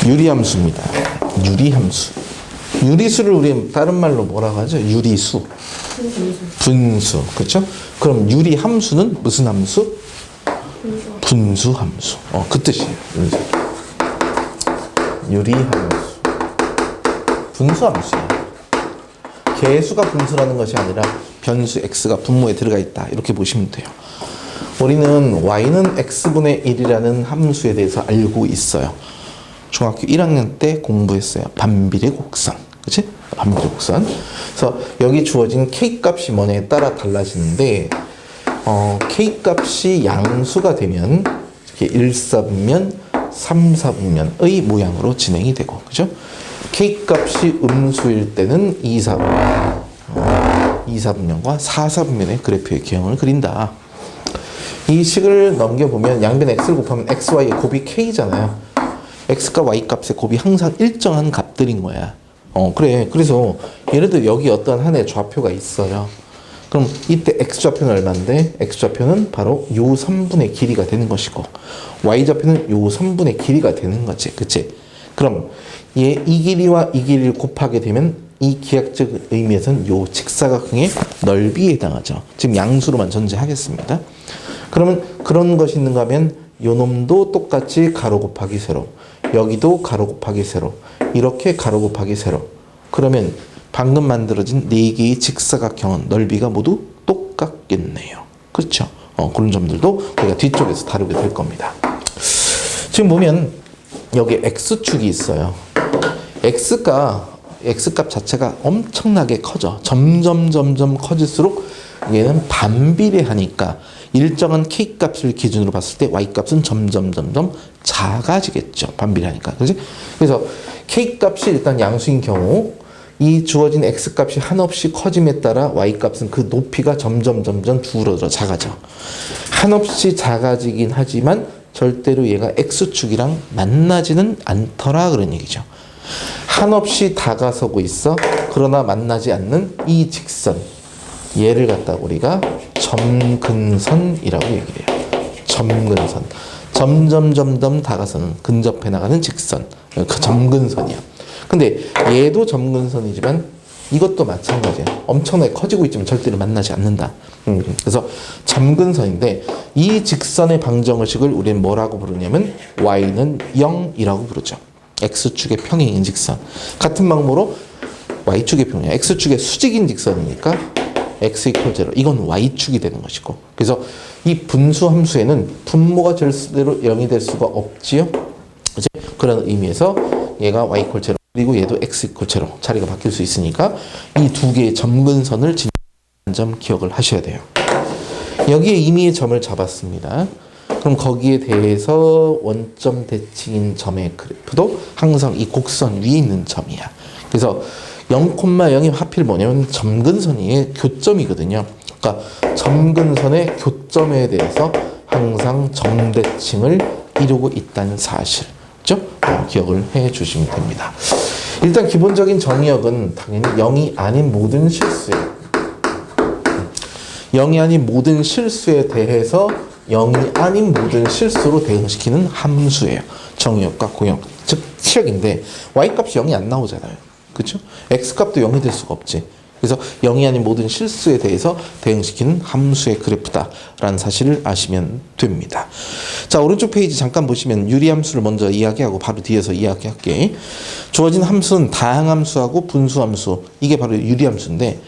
유리함수입니다. 유리함수. 유리수를 우리 다른 말로 뭐라고 하죠? 유리수. 분수. 그렇죠? 그럼 유리함수는 무슨 함수? 분수함수. 그 뜻이에요. 유리함수. 분수함수예요. 개수가 분수라는 것이 아니라 변수 x가 분모에 들어가 있다. 이렇게 보시면 돼요. 우리는 y는 x분의 1이라는 함수에 대해서 알고 있어요. 중학교 1학년 때 공부했어요. 반비례 곡선. 그치? 반비례 곡선. 그래서 여기 주어진 k 값이 뭐냐에 따라 달라지는데, k 값이 양수가 되면, 이렇게 1사분면, 3사분면의 모양으로 진행이 되고, 그죠? k 값이 음수일 때는 2사분면, 2사분면과 4사분면의 그래프의 기형을 그린다. 이 식을 넘겨보면 양변 x를 곱하면 xy의 곱이 k잖아요. x과 y 값의 곱이 항상 일정한 값들인 거야. 그래. 그래서 예를 들어 여기 어떤 하나의 좌표가 있어요. 그럼 이때 x좌표는 얼마인데? x좌표는 바로 요 선분의 길이가 되는 것이고, y좌표는 요 선분의 길이가 되는 거지. 그치? 그럼 이 길이와 이 길이를 곱하게 되면 이 기하학적 의미에서는 요 직사각형의 넓이에 해당하죠. 지금 양수로만 전제하겠습니다. 그러면 그런 것이 있는가 하면 요 놈도 똑같이 가로 곱하기 세로, 여기도 가로 곱하기 세로, 이렇게 가로 곱하기 세로. 그러면 방금 만들어진 4개의 직사각형은 넓이가 모두 똑같겠네요. 그렇죠? 그런 점들도 우리가 뒤쪽에서 다루게 될 겁니다. 지금 보면 여기 x축이 있어요. x값 자체가 엄청나게 커져. 점점 커질수록 얘는 반비례하니까 일정한 k 값을 기준으로 봤을 때 y 값은 점점 작아지겠죠. 반비례하니까. 그렇지? 그래서 k 값이 일단 양수인 경우 이 주어진 x 값이 한없이 커짐에 따라 y 값은 그 높이가 점점 줄어들어 작아져. 한없이 작아지긴 하지만 절대로 얘가 x축이랑 만나지는 않더라 그런 얘기죠. 한없이 다가서고 있어. 그러나 만나지 않는 이 직선, 얘를 갖다 우리가 점근선이라고 얘기를 해요. 점근선. 점점 다가서는, 근접해 나가는 직선. 그 점근선이야. 근데 얘도 점근선이지만 이것도 마찬가지야. 엄청나게 커지고 있지만 절대로 만나지 않는다. 그래서 점근선인데 이 직선의 방정식을 우리는 뭐라고 부르냐면 y는 0이라고 부르죠. x축의 평행인 직선. 같은 방법으로 y축의 평행, x축의 수직인 직선이니까 x = 0. 이건 y축이 되는 것이고. 그래서 이 분수 함수에는 분모가 절대로 0이 될 수가 없지요. 그치? 그런 의미에서 얘가 y = 0 그리고 얘도 x = 0 자리가 바뀔 수 있으니까 이 두 개의 점근선을 지닌 점 기억을 하셔야 돼요. 여기에 임의의 점을 잡았습니다. 그럼 거기에 대해서 원점 대칭인 점의 그래프도 항상 이 곡선 위에 있는 점이야. 그래서 0,0이 하필 뭐냐면 점근선의 교점이거든요. 그러니까 점근선의 교점에 대해서 항상 점대칭을 이루고 있다는 사실. 그렇죠? 기억을 해 주시면 됩니다. 일단 기본적인 정의역은 당연히 0이 아닌 모든 실수예요. 0이 아닌 모든 실수에 대해서 0이 아닌 모든 실수로 대응시키는 함수예요. 정의역과 공역, 즉 치역인데 y값이 0이 안 나오잖아요. 그렇죠? x값도 0이 될 수가 없지. 그래서 0이 아닌 모든 실수에 대해서 대응시키는 함수의 그래프다라는 사실을 아시면 됩니다. 자, 오른쪽 페이지 잠깐 보시면 유리함수를 먼저 이야기하고 바로 뒤에서 이야기할게. 주어진 함수는 다항함수하고 분수함수. 이게 바로 유리함수인데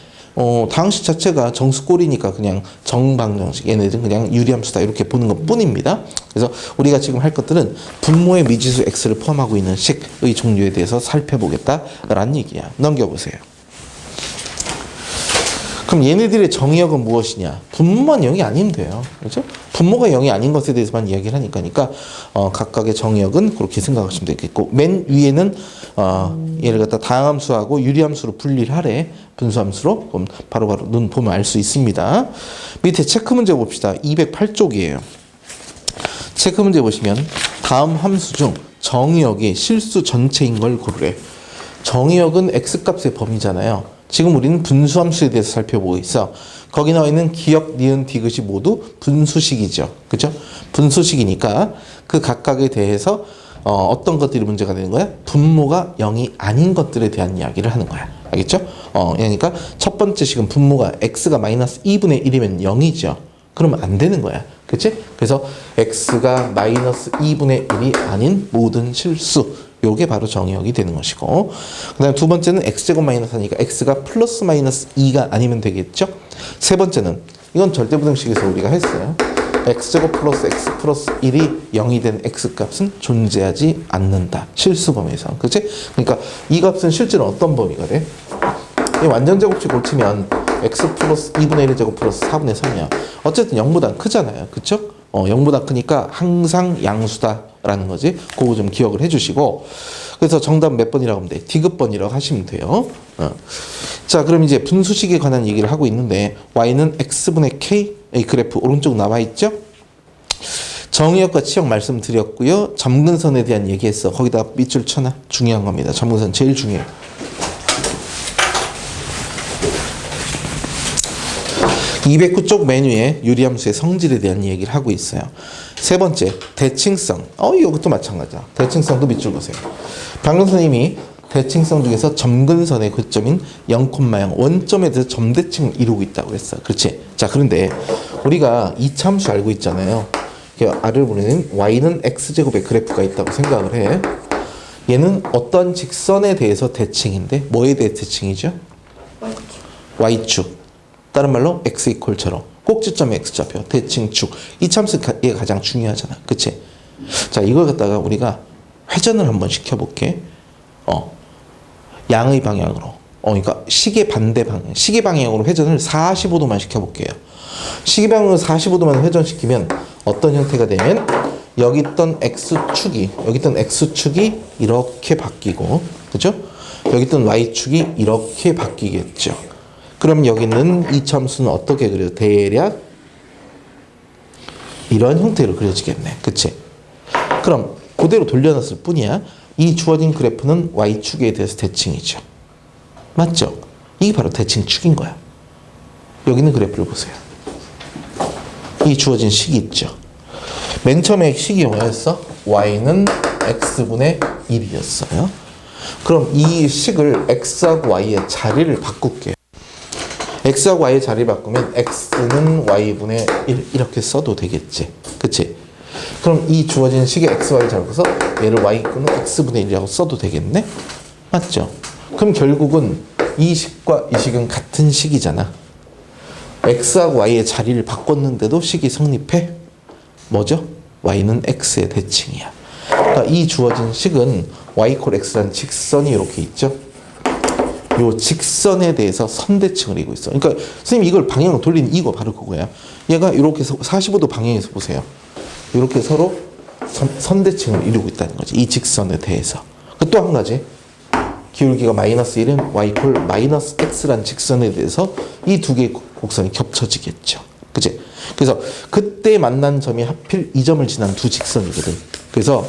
다항식 자체가 정수꼴이니까 그냥 정방정식, 얘네들은 그냥 유리함수다 이렇게 보는 것 뿐입니다. 그래서 우리가 지금 할 것들은 분모의 미지수 x를 포함하고 있는 식의 종류에 대해서 살펴보겠다라는 얘기야. 넘겨보세요. 그럼 얘네들의 정의역은 무엇이냐? 분모만 0이 아니면 돼요. 그렇죠? 분모가 0이 아닌 것에 대해서만 이야기를 하니까 각각의 정의역은 그렇게 생각하시면 되겠고, 맨 위에는 얘를 갖다 다항함수하고 유리함수로 분리를 하래. 분수함수로. 그럼 바로바로 눈 보면 알 수 있습니다. 밑에 체크 문제 봅시다. 208쪽이에요. 체크 문제 보시면 다음 함수 중 정의역이 실수 전체인 걸 고르래. 정의역은 x값의 범위잖아요. 지금 우리는 분수함수에 대해서 살펴보고 있어. 거기 나와 있는 기역, 니은, 디귿이 모두 분수식이죠. 그죠? 분수식이니까 그 각각에 대해서 어떤 것들이 문제가 되는 거야? 분모가 0이 아닌 것들에 대한 이야기를 하는 거야. 알겠죠? 그러니까 첫 번째 식은 분모가 x가 마이너스 2분의 1이면 0이죠. 그러면 안 되는 거야. 그치? 그래서 x가 마이너스 2분의 1이 아닌 모든 실수. 요게 바로 정의역이 되는 것이고, 그 다음에 두 번째는 x제곱 마이너스 하니까 x가 플러스 마이너스 2가 아니면 되겠죠. 세 번째는 이건 절대부등식에서 우리가 했어요. x제곱 플러스 x 플러스 1이 0이 된 x값은 존재하지 않는다. 실수범위에서. 그치? 그러니까 이 값은 실제로 어떤 범위가 돼? 이 완전제곱식 고치면 x 플러스 2분의 1의 제곱 플러스 4분의 3이야. 어쨌든 0보다 크잖아요. 그쵸? 0보다 크니까 항상 양수다라는 거지. 그거 좀 기억을 해주시고. 그래서 정답 몇 번이라고 하면 돼? D급번이라고 하시면 돼요. 자, 그럼 이제 분수식에 관한 얘기를 하고 있는데 y는 x분의 k, 이 그래프 오른쪽 나와 있죠? 정의역과 치역 말씀드렸고요. 점근선에 대한 얘기했어. 거기다가 밑줄 쳐놔. 중요한 겁니다. 점근선 제일 중요해요. 209쪽 메뉴에 유리함수의 성질에 대한 얘기를 하고 있어요. 세 번째, 대칭성. 이것도 마찬가지야. 대칭성도 밑줄 보세요. 방금 선생님이 대칭성 중에서 점근선의 고점인 0,0 원점에 대해서 점대칭을 이루고 있다고 그랬어. 그렇지? 자, 그런데 우리가 이차함수 알고 있잖아요. R을 보내는 y는 x제곱의 그래프가 있다고 생각을 해. 얘는 어떤 직선에 대해서 대칭인데 뭐에 대해 대칭이죠? y축. 다른 말로 x 이퀄처럼 꼭지점의 x좌표, 대칭축. 이 참수가 가장 중요하잖아. 그치? 자, 이걸 갖다가 우리가 회전을 한번 시켜볼게. 양의 방향으로. 그러니까 시계 반대 방향. 시계 방향으로 회전을 45도만 시켜볼게요. 시계 방향으로 45도만 회전시키면 어떤 형태가 되면 여기 있던 x축이 이렇게 바뀌고, 그죠? 여기 있던 y축이 이렇게 바뀌겠죠. 그럼 여기는 이 참수는 어떻게 그려? 대략 이런 형태로 그려지겠네. 그치? 그럼 그대로 돌려놨을 뿐이야. 이 주어진 그래프는 y축에 대해서 대칭이죠. 맞죠? 이게 바로 대칭축인 거야. 여기 있는 그래프를 보세요. 이 주어진 식이 있죠. 맨 처음에 식이 뭐였어? y는 x분의 1이었어요. 그럼 이 식을 x하고 y의 자리를 바꿀게요. x하고 y의 자리 바꾸면 x는 y분의 1 이렇게 써도 되겠지. 그치? 그럼 이 주어진 식의 x, y 잘 바꿔서 얘를 y는 x분의 1이라고 써도 되겠네? 맞죠? 그럼 결국은 이 식과 이 식은 같은 식이잖아. x하고 y의 자리를 바꿨는데도 식이 성립해? 뭐죠? y는 x의 대칭이야. 그러니까 이 주어진 식은 y = x라는 직선이 이렇게 있죠? 요 직선에 대해서 선대칭을 이루고 있어. 그러니까 선생님 이걸 방향을 돌리는 이거 바로 그거야. 얘가 이렇게 45도 방향에서 보세요. 이렇게 서로 선대칭을 이루고 있다는 거지. 이 직선에 대해서. 또 한 가지. 기울기가 마이너스 1은 y = 마이너스 x라는 직선에 대해서 이 두 개의 곡선이 겹쳐지겠죠. 그치? 그래서 그때 만난 점이 하필 이 점을 지난 두 직선이거든. 그래서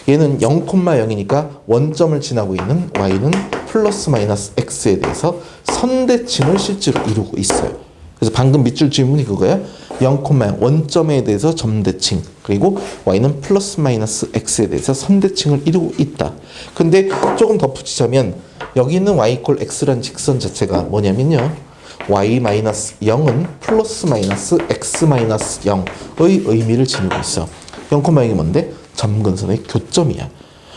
얘는 0,0이니까 원점을 지나고 있는 y는 플러스 마이너스 x에 대해서 선대칭을 실제로 이루고 있어요. 그래서 방금 밑줄 질문이 그거야. 0,0 원점에 대해서 점대칭, 그리고 y는 플러스 마이너스 x에 대해서 선대칭을 이루고 있다. 근데 조금 덧붙이자면 여기 있는 y = x라는 직선 자체가 뭐냐면요, y-0은 플러스 마이너스 x-0의 의미를 지니고 있어. 0,0이 뭔데? 점근선의 교점이야.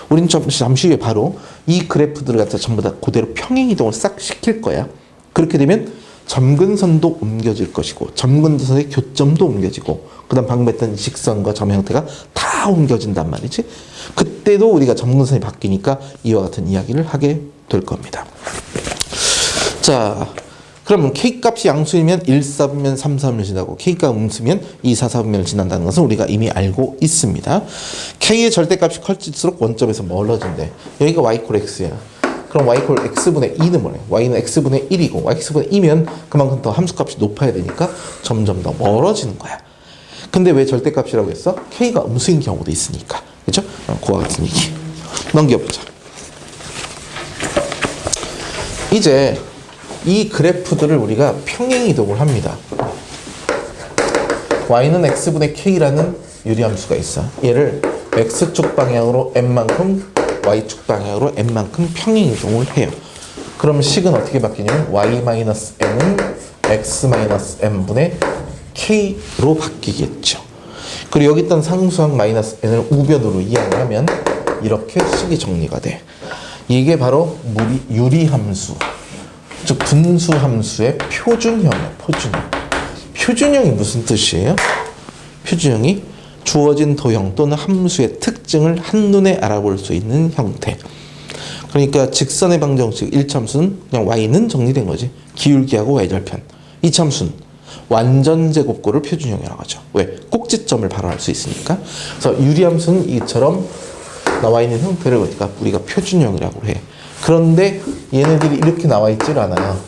우린 잠시 후에 바로 이 그래프들을 갖다 전부 다 그대로 평행이동을 싹 시킬 거야. 그렇게 되면 점근선도 옮겨질 것이고 점근선의 교점도 옮겨지고 그 다음 방금 했던 직선과 점 형태가 다 옮겨진단 말이지. 그때도 우리가 점근선이 바뀌니까 이와 같은 이야기를 하게 될 겁니다. 자, 그러면 K값이 양수이면 1, 4분면 3, 4분면 지나고 K값 음수면 2, 4, 4분면을 지난다는 것은 우리가 이미 알고 있습니다. K의 절대값이 커질수록 원점에서 멀어진대. 여기가 y = x야. 그럼 y = x분의 2는 뭐래? y는 x분의 1이고 x분의 2면 그만큼 더 함수값이 높아야 되니까 점점 더 멀어지는 거야. 근데 왜 절대값이라고 했어? K가 음수인 경우도 있으니까. 그렇죠? 그와 같은 얘기. 넘겨보자. 이제 이 그래프들을 우리가 평행이동을 합니다. y는 x분의 k라는 유리함수가 있어. 얘를 x축 방향으로 n만큼 y축 방향으로 n만큼 평행이동을 해요. 그럼 식은 어떻게 바뀌냐면 y-n은 x-n분의 k로 바뀌겠죠. 그리고 여기 있던 상수항 마이너스 n을 우변으로 이항하면 이렇게 식이 정리가 돼. 이게 바로 유리함수, 즉 분수함수의 표준형이에요. 표준형이 무슨 뜻이에요? 표준형이 주어진 도형 또는 함수의 특징을 한눈에 알아볼 수 있는 형태. 그러니까 직선의 방정식 1참수는 그냥 y는 정리된 거지. 기울기하고 y절편. 2참수는 완전 제곱꼴을 표준형이라고 하죠. 왜? 꼭지점을 바로 알 수 있으니까. 그래서 유리함수는 이처럼 나와 있는 형태를 우리가 표준형이라고 해. 그런데 얘네들이 이렇게 나와 있질 않아요.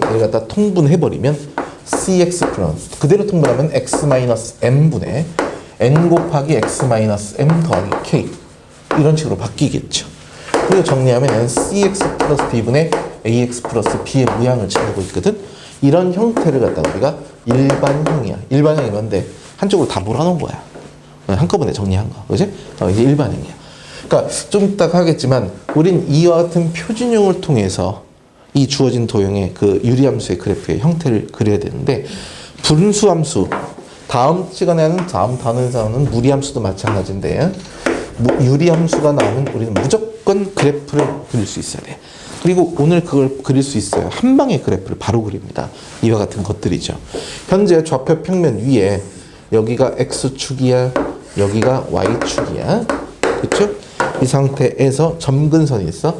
얘를 갖다 통분해버리면 cx 플러스 그대로 통분하면 x-m분의 n 곱하기 x-m 더하기 k 이런 식으로 바뀌겠죠. 그리고 정리하면 n cx 플러스 b분의 ax 플러스 b의 모양을 지니고 있거든. 이런 형태를 갖다가 우리가 일반형이야. 일반형이 뭔데? 한쪽으로 다 몰아놓은 거야. 한꺼번에 정리한 거. 그지? 이제 일반형이야. 그러니까 좀 이따 하겠지만 우린 이와 같은 표준형을 통해서 이 주어진 도형의 그 유리함수의 그래프의 형태를 그려야 되는데, 분수함수 다음 시간에 하는 다음 단원에서 나오는 무리함수도 마찬가지인데, 유리함수가 나오면 우리는 무조건 그래프를 그릴 수 있어야 돼. 그리고 오늘 그걸 그릴 수 있어요. 한 방에 그래프를 바로 그립니다. 이와 같은 것들이죠. 현재 좌표 평면 위에 여기가 x축이야, 여기가 y축이야. 그렇죠? 이 상태에서 점근선이 있어.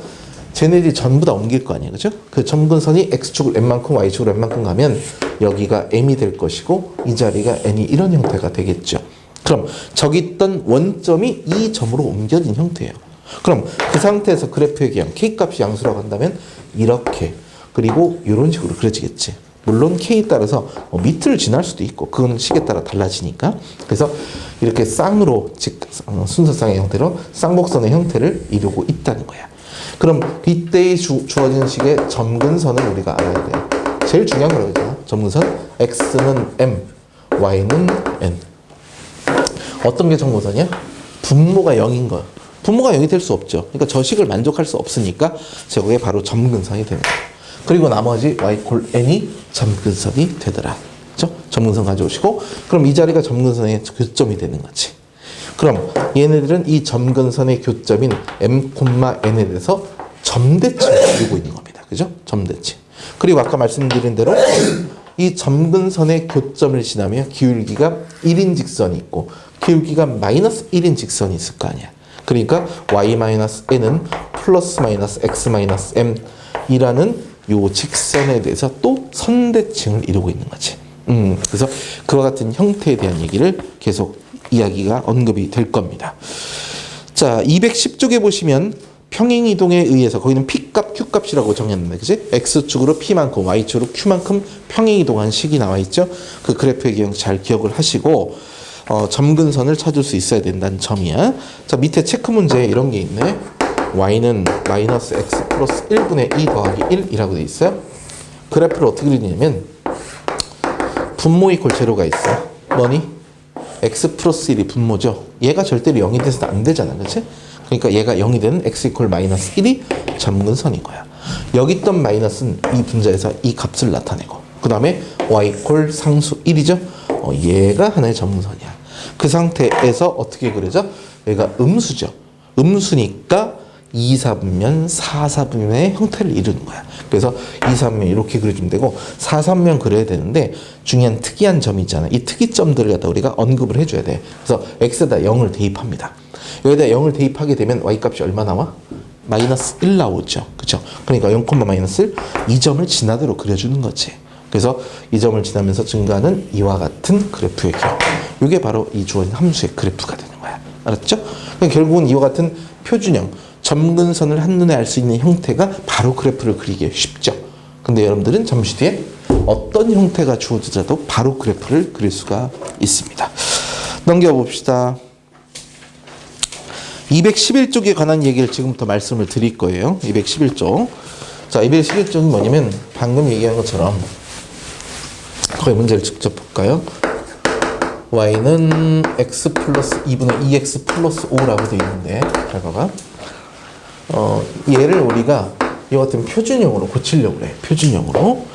쟤네들이 전부 다 옮길 거 아니에요. 그죠? 그 점근선이 x축을 n만큼 y축으로 n만큼 가면 여기가 m이 될 것이고 이 자리가 n이 이런 형태가 되겠죠. 그럼 저기 있던 원점이 이 점으로 옮겨진 형태예요. 그럼 그 상태에서 그래프의 기항 k값이 양수라고 한다면 이렇게, 그리고 이런 식으로 그려지겠지. 물론 k에 따라서 밑을 지날 수도 있고 그건 식에 따라 달라지니까. 그래서 이렇게 쌍으로, 즉 순서쌍의 형태로 쌍복선의 형태를 이루고 있다는 거야. 그럼 이때의 주어진 식의 점근선을 우리가 알아야 돼요. 제일 중요한 거죠. 점근선 x는 m, y는 n. 어떤 게 점근선이야? 분모가 0인 거야. 분모가 0이 될 수 없죠. 그러니까 저 식을 만족할 수 없으니까 저게 바로 점근선이 되는 거예요. 그리고 나머지 y 콜 n이 점근선이 되더라. 그렇죠? 점근선 가져오시고, 그럼 이 자리가 점근선의 교점이 되는 거지. 그럼 얘네들은 이 점근선의 교점인 m, n에 대해서 점대칭을 이루고 있는 겁니다. 그죠? 점대칭. 그리고 아까 말씀드린 대로 이 점근선의 교점을 지나면 기울기가 1인 직선이 있고 기울기가 마이너스 1인 직선이 있을 거 아니야. 그러니까 y-n은 플러스 마이너스 x-m 이라는 요 직선에 대해서 또 선대칭을 이루고 있는 거지. 그래서 그와 같은 형태에 대한 얘기를 계속 이야기가 언급이 될 겁니다. 자, 210쪽에 보시면 평행이동에 의해서, 거기는 P값, Q값이라고 정했는데, 그치? X축으로 P만큼, Y축으로 Q만큼 평행이동한 식이 나와 있죠? 그 그래프의 기억 잘 기억을 하시고, 점근선을 찾을 수 있어야 된다는 점이야. 자, 밑에 체크 문제에 이런 게 있네. Y는 마이너스 X 플러스 1분의 2 더하기 1이라고 돼 있어요. 그래프를 어떻게 그리냐면, 분모의 골재료가 있어. 뭐니? X 플러스 1이 분모죠. 얘가 절대로 0이 돼서는 안 되잖아. 그치? 그러니까 얘가 0이 되는 x 이퀄 마이너스 1이 점근선인 거야. 여기 있던 마이너스는 이 분자에서 이 값을 나타내고, 그 다음에 y 이퀄 상수 1이죠. 얘가 하나의 점근선이야. 그 상태에서 어떻게 그려져? 얘가 음수죠. 음수니까 2, 4분면, 4, 4분면의 형태를 이루는 거야. 그래서 2, 3면 이렇게 그려주면 되고 4, 3면 그려야 되는데 중요한 특이한 점이 있잖아. 이 특이점들을 갖다 우리가 언급을 해줘야 돼. 그래서 x에다 0을 대입합니다. 여기다 0을 대입하게 되면 y값이 얼마 나와? 마이너스 1 나오죠. 그쵸? 그러니까 0, 마이너스 1, 이 점을 지나도록 그려주는 거지. 그래서 이 점을 지나면서 증가하는 이와 같은 그래프의 경우, 이게 바로 이 주어진 함수의 그래프가 되는 거야. 알았죠? 그러니까 결국은 이와 같은 표준형, 점근선을 한눈에 알 수 있는 형태가 바로 그래프를 그리기 쉽죠. 근데 여러분들은 잠시 뒤에 어떤 형태가 주어지더라도 바로 그래프를 그릴 수가 있습니다. 넘겨봅시다. 211쪽에 관한 얘기를 지금부터 말씀을 드릴 거예요. 211쪽. 자, 211쪽은 뭐냐면 방금 얘기한 것처럼 거의 문제를 직접 볼까요? y는 x 플러스 2분의 2x 플러스 5라고 되어 있는데 잘 봐봐. 얘를 우리가 이와 같은 표준형으로 고치려고 그래. 표준형으로.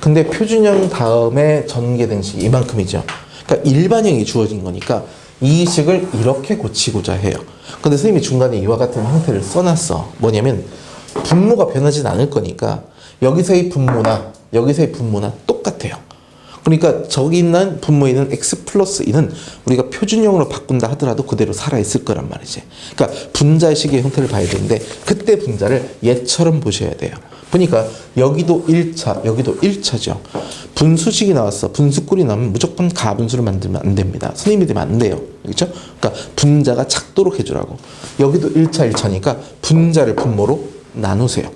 근데 표준형 다음에 전개된 식이 이만큼이죠. 그러니까 일반형이 주어진 거니까 이 식을 이렇게 고치고자 해요. 근데 선생님이 중간에 이와 같은 형태를 써놨어. 뭐냐면 분모가 변하진 않을 거니까 여기서의 분모나 여기서의 분모나 똑같아요. 그러니까 저기 있는 분모에 있는 x 플러스 2는 우리가 표준형으로 바꾼다 하더라도 그대로 살아있을 거란 말이지. 그러니까 분자식의 형태를 봐야 되는데 그때 분자를 얘처럼 보셔야 돼요. 보니까 여기도 1차, 여기도 1차죠. 분수식이 나왔어. 분수꼴이 나오면 무조건 가분수를 만들면 안 됩니다. 선생님이 되면 안 돼요. 그렇죠? 그러니까 분자가 작도록 해주라고. 여기도 1차, 1차니까 분자를 분모로 나누세요.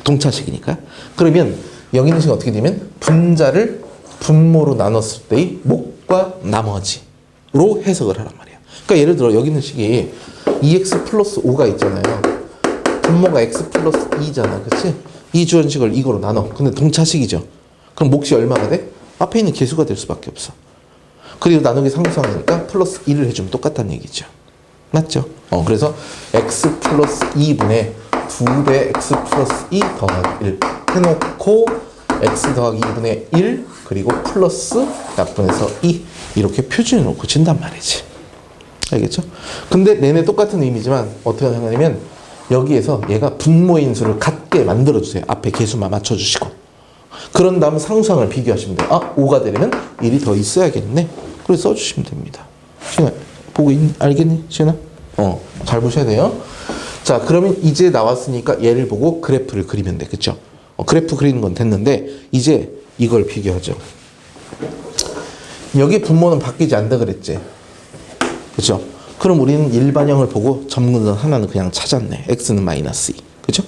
동차식이니까. 그러면 여기 있는 식은 어떻게 되면 분자를 분모로 나눴을 때의 목과 나머지로 해석을 하란 말이에요. 그러니까 예를 들어 여기 있는 식이 2x 플러스 5가 있잖아요. 분모가 x 플러스 2잖아. 그렇지? 이 주어식을 이거로 나눠. 근데 동차식이죠. 그럼 몫이 얼마가 돼? 앞에 있는 개수가 될 수밖에 없어. 그리고 나누기 상수하니까 플러스 1을 해주면 똑같다는 얘기죠. 맞죠? 그래서 x 플러스 2분의 2배 x 플러스 2 더하기 1 해놓고 x 더하기 2분의 1 그리고 플러스 약분해서 2 이렇게 표준으로 고친단 말이지. 알겠죠? 근데 내내 똑같은 의미지만 어떻게 생각하냐면 여기에서 얘가 분모인 수를 같게 만들어주세요. 앞에 개수만 맞춰주시고 그런 다음 상수항을 비교하시면 돼요. 5가 되려면 1이 더 있어야겠네. 그래서 써주시면 됩니다. 시은아 보고 알겠니? 시은아? 잘 보셔야 돼요. 자, 그러면 이제 나왔으니까 얘를 보고 그래프를 그리면 돼. 그쵸? 그래프 그리는 건 됐는데 이제 이걸 비교하죠. 여기 분모는 바뀌지 않는다 그랬지? 그쵸? 그럼 우리는 일반형을 보고 점근선 하나는 그냥 찾았네. x는 마이너스 2. 그쵸?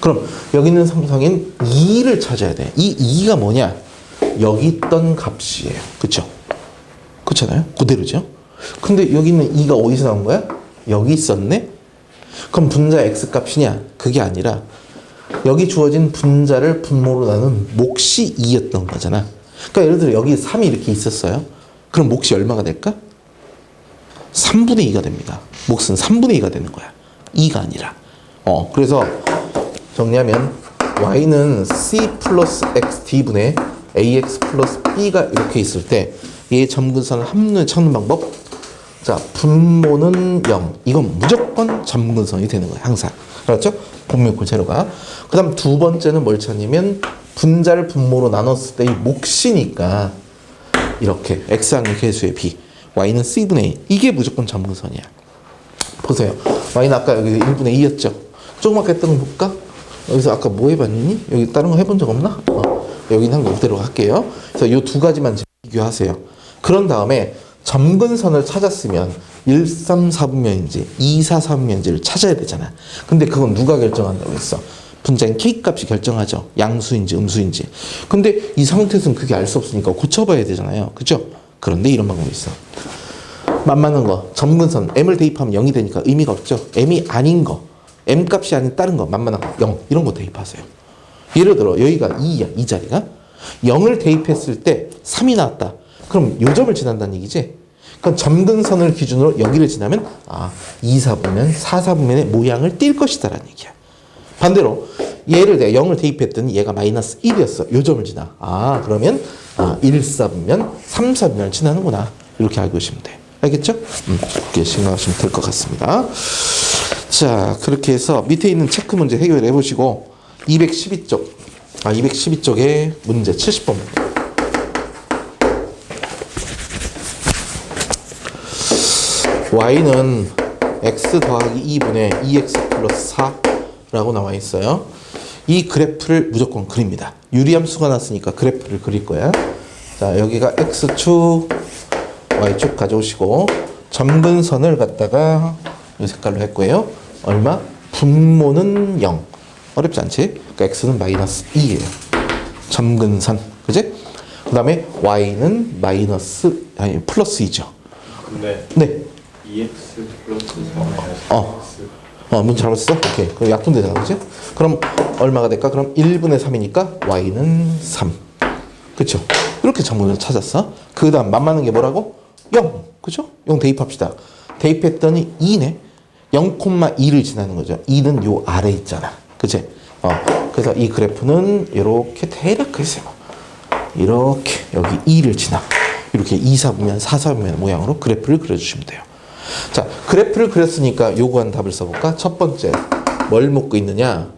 그럼 여기 있는 상수항인 2를 찾아야 돼. 이 2가 뭐냐? 여기 있던 값이에요. 그쵸? 그렇잖아요? 그대로죠? 근데 여기 있는 2가 어디서 나온 거야? 여기 있었네? 그럼 분자 x 값이냐? 그게 아니라 여기 주어진 분자를 분모로 나눈 몫이 2였던 거잖아. 그러니까 예를 들어 여기 3이 이렇게 있었어요. 그럼 몫이 얼마가 될까? 3분의 2가 됩니다. 몫은 3분의 2가 되는 거야. 2가 아니라. 그래서 정리하면 y는 c 플러스 x d분의 ax 플러스 b가 이렇게 있을 때 얘의 점근선을 한눈에 찾는 방법. 자, 분모는 0. 이건 무조건 점근선이 되는 거야. 항상. 그렇죠? 분모의 재료가. 그 다음 두 번째는 뭘 찾냐면 분자를 분모로 나눴을 때의 몫이니까 이렇게 x항의 개수의 b. y는 c분의 2. 이게 무조건 점근선이야. 보세요. y는 아까 여기 1분의 2였죠. 조그맣게 했던 거 볼까? 여기서 아까 뭐 해봤니? 여기 다른 거 해본 적 없나? 여기는 한 거 그대로 할게요. 그래서 이 두 가지만 비교하세요. 그런 다음에 점근선을 찾았으면 1, 3, 4분면인지 2, 4, 4분면인지를 찾아야 되잖아. 근데 그건 누가 결정한다고 했어? 분자인 k값이 결정하죠. 양수인지 음수인지. 근데 이 상태에서는 그게 알 수 없으니까 고쳐봐야 되잖아요. 그죠? 그런데 이런 방법이 있어. 만만한 거, 점근선, m을 대입하면 0이 되니까 의미가 없죠. m이 아닌 거, m 값이 아닌 다른 거, 만만한 거, 0 이런 거 대입하세요. 예를 들어 여기가 2야, 이 자리가 0을 대입했을 때 3이 나왔다. 그럼 요 점을 지난다는 얘기지. 그럼 점근선을 기준으로 여기를 지나면 2, 4분면, 4, 4분면의 모양을 띌 것이다라는 얘기야. 반대로 얘를 내가 0을 대입했더니 얘가 마이너스 1이었어. 요 점을 지나. 그러면 1, 4분면, 3, 4분면을 지나는구나. 이렇게 알고 계시면 돼. 알겠죠? 이렇게 생각하시면 될 것 같습니다. 자, 그렇게 해서 밑에 있는 체크 문제 해결해 보시고 212쪽, 212쪽에 문제 70번. y는 x 더하기 2분의 2x 플러스 4라고 나와 있어요. 이 그래프를 무조건 그립니다. 유리함수가 났으니까 그래프를 그릴 거야. 자, 여기가 x축, y축 가져오시고 점근선을 갖다가 이 색깔로 했고요. 얼마? 분모는 0. 어렵지 않지? 그러니까 x는 마이너스 2예요. 점근선. 그지? 그 다음에 y는 플러스 2죠. 근데 네. 2x 플러스 4 문제 잘못했어? 오케이. 그럼 약분되잖아. 그치? 그럼 얼마가 될까? 그럼 1분의 3이니까 y는 3. 그쵸? 이렇게 점근을 찾았어. 그 다음 만만한 게 뭐라고? 0. 그죠? 0 대입합시다. 대입했더니 2네. 0,2를 지나는 거죠. 2는 요 아래 있잖아. 그치? 그래서 이 그래프는 이렇게 대략 그리세요. 이렇게 여기 2를 지나. 이렇게 2사분면 4사분면 모양으로 그래프를 그려주시면 돼요. 자, 그래프를 그렸으니까 요구한 답을 써볼까? 첫 번째, 뭘 묻고 있느냐?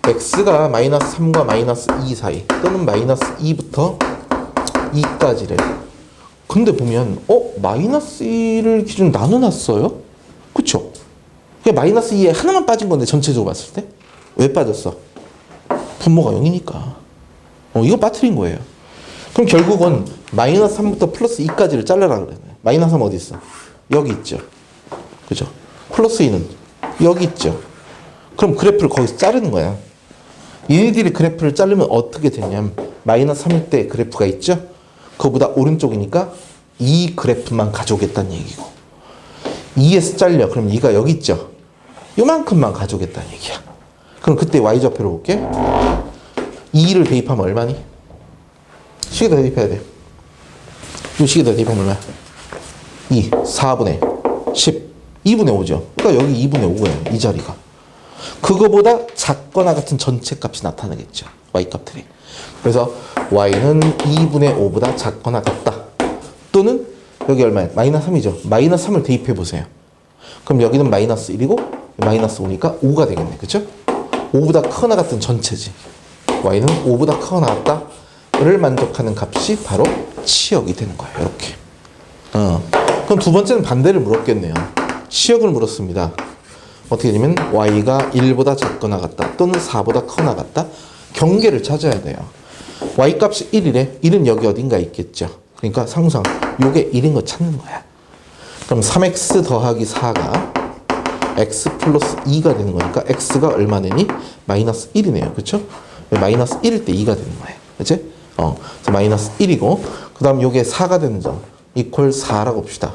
x가 마이너스 3과 마이너스 2 사이 또는 마이너스 2부터 2까지래. 근데 보면 마이너스 2를 기준 나눠놨어요? 그쵸? 그게 마이너스 2에 하나만 빠진 건데 전체적으로 봤을 때? 왜 빠졌어? 분모가 0이니까. 이거 빠뜨린 거예요. 그럼 결국은 마이너스 3부터 플러스 2까지를 잘라라 그래요. 마이너스 3 어디 있어? 여기 있죠. 그죠? 플러스 2는 여기 있죠. 그럼 그래프를 거기서 자르는 거야. 얘네들이 그래프를 자르면 어떻게 되냐면 마이너스 3일 때 그래프가 있죠? 그거보다 오른쪽이니까 이 그래프만 가져오겠다는 얘기고 2에서 잘려. 그럼 2가 여기 있죠? 요만큼만 가져오겠다는 얘기야. 그럼 그때 y좌표로 볼게. 2를 대입하면 얼마니? 식에다 대입해야 돼. 이 식에다 대입하면 얼마야? 2, 4분의 10, 2분의 5죠. 그러니까 여기 2분의 5예요. 이 자리가. 그거보다 작거나 같은 전체 값이 나타나겠죠. y값들이. 그래서 y는 2분의 5보다 작거나 같다. 또는 여기 얼마야? 마이너스 3이죠. 마이너스 3을 대입해 보세요. 그럼 여기는 마이너스 1이고 마이너스 5니까 5가 되겠네. 그쵸? 5보다 크거나 같은 전체지. y는 5보다 크거나 같다를 만족하는 값이 바로 치역이 되는 거예요. 이렇게. 그럼 두 번째는 반대를 물었겠네요. 치역을 물었습니다. 어떻게 되냐면 y가 1보다 작거나 같다 또는 4보다 크거나 같다. 경계를 찾아야 돼요. y값이 1이래. 1은 여기 어딘가 있겠죠. 그러니까 상수항 요게 1인 거 찾는 거야. 그럼 3x 더하기 4가 x 플러스 2가 되는 거니까 x가 얼마 되니? 마이너스 1이네요. 그렇죠? 마이너스 1일 때 2가 되는 거예요. 그치? 그래서 마이너스 1이고 그 다음 요게 4가 되는 점 이퀄 4라고 봅시다.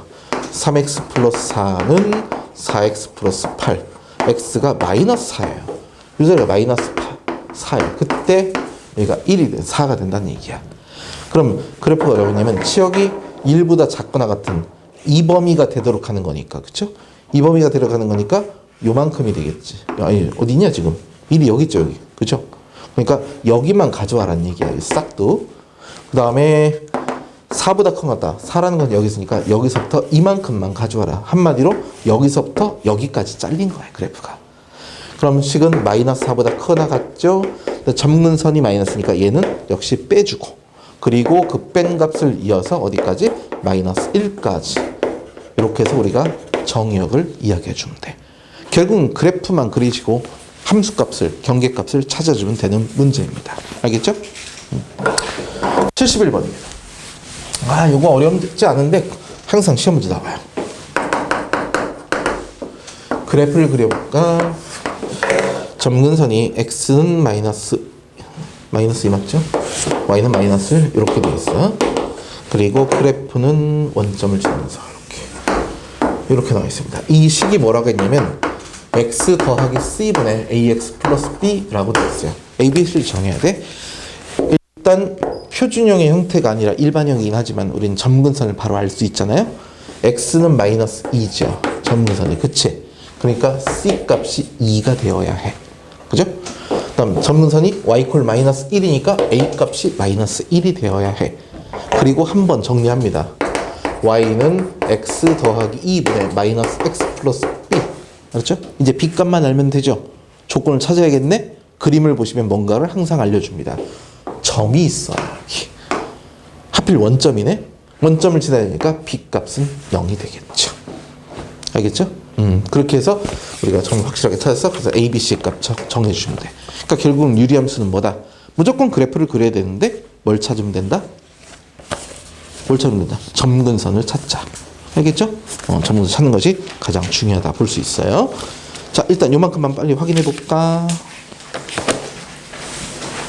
3x 플러스 4는 4x 플러스 8 x가 마이너스 4예요. 이 자리가 마이너스 4예요. 그때 여기가 1이 돼 4가 된다는 얘기야. 그럼 그래프가 어려우냐면 치역이 1보다 작거나 같은 이 범위가 되도록 하는 거니까. 그쵸? 이 범위가 들어가는 거니까 요만큼이 되겠지. 아니 어디냐 지금 1이 여기 있죠. 여기. 그쵸? 그러니까 여기만 가져와라는 얘기야. 싹도. 그 다음에 4보다 큰 것 같다. 4라는 건 여기 있으니까 여기서부터 이만큼만 가져와라. 한마디로 여기서부터 여기까지 잘린 거야. 그래프가. 그럼 식은 마이너스 4보다 크거나 같죠? 점근선이 마이너스니까 얘는 역시 빼주고 그리고 그 뺀 값을 이어서 어디까지? 마이너스 1까지. 이렇게 해서 우리가 정의역을 이야기해 주면 돼. 결국은 그래프만 그리시고 함수값을, 경계값을 찾아주면 되는 문제입니다. 알겠죠? 71번입니다. 요거 어렵지 않은데 항상 시험 문제 나와요. 그래프를 그려볼까? 점근선이 x는 마이너스 2 맞죠? y는 마이너스 1 이렇게 되어 있어. 그리고 그래프는 원점을 지나면서 이렇게 나와 있습니다. 이 식이 뭐라고 했냐면 x 더하기 c분의 ax 플러스 b라고 되어 있어요. a, b, c를 정해야 돼. 일단 표준형의 형태가 아니라 일반형이긴 하지만 우리는 점근선을 바로 알 수 있잖아요. x는 마이너스 2죠. 점근선이. 그치? 그러니까 c 값이 2가 되어야 해. 그죠? 그다음 점근선이 y 콜 마이너스 1이니까 a 값이 마이너스 1이 되어야 해. 그리고 한번 정리합니다. y는 x 더하기 2분의 마이너스 x 플러스 b. 알았죠? 이제 b 값만 알면 되죠. 조건을 찾아야겠네? 그림을 보시면 뭔가를 항상 알려줍니다. 점이 있어요. 여기. 하필 원점이네? 원점을 지나야 되니까 b 값은 0이 되겠죠. 알겠죠? 그렇게 해서 우리가 점 확실하게 찾아서 그래서 a, b, c 값 정해주시면 돼. 그러니까 결국 유리함수는 뭐다? 무조건 그래프를 그려야 되는데 뭘 찾으면 된다? 뭘 찾으면 된다? 점근선을 찾자. 알겠죠? 점근선 찾는 것이 가장 중요하다 볼 수 있어요. 자, 일단 요만큼만 빨리 확인해 볼까?